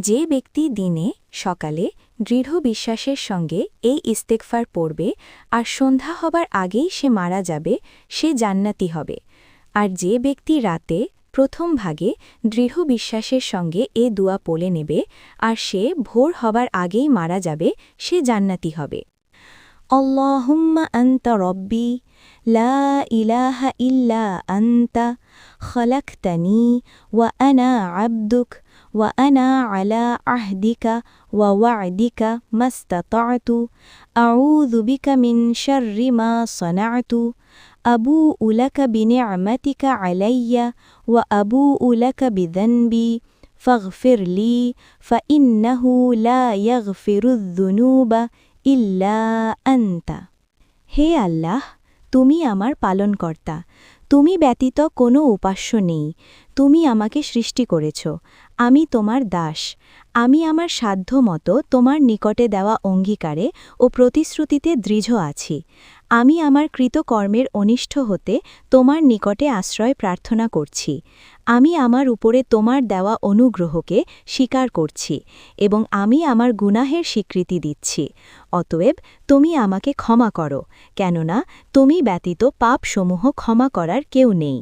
যে ব্যক্তি দিনে সকালে দৃঢ় বিশ্বাসের সঙ্গে এই ইস্তেগফার পড়বে আর সন্ধ্যা হবার আগেই সে মারা যাবে, সে জান্নাতি হবে। আর যে ব্যক্তি রাতে প্রথম ভাগে দৃঢ় বিশ্বাসের সঙ্গে এ দুয়া পড়ে নেবে আর সে ভোর হবার আগেই মারা যাবে, সে জান্নাতি হবে। আল্লাহুম্মা আনতা রব্বি লা ইলাহা ইল্লা আনতা খলাকতানি ওয়া আনা আবদুক ওয়া আনা আলা আহদিকা ওয়া ওয়া'দিকা মাস্তাতা'তু আউযু বিকা মিন শাররি মা সানা'তু আবু'উ লাকা বিনি'মাতিকা আলাইয়া ওয়া আবু'উ লাকা বিযানবি ফাগফির লি ফাইন্নাহু লা ইয়াগফিরুয যুনুবা ইল্লা আনতা। হে আল্লাহ, তুমি আমার পালনকর্তা, তুমি ব্যতীত কোনো উপাস্য নেই। তুমি আমাকে সৃষ্টি করেছ, আমি তোমার দাস। আমি আমার সাধ্যমতো তোমার নিকটে দেওয়া অঙ্গীকারে ও প্রতিশ্রুতিতে দৃঢ় আছি। আমি আমার কৃতকর্মের অনিষ্ট হতে তোমার নিকটে আশ্রয় প্রার্থনা করছি। আমি আমার উপরে তোমার দেওয়া অনুগ্রহকে স্বীকার করছি এবং আমি আমার গুনাহের স্বীকৃতি দিচ্ছি। অতএব তুমি আমাকে ক্ষমা করো, কেননা তুমি ব্যতীত পাপসমূহ ক্ষমা করার কেউ নেই।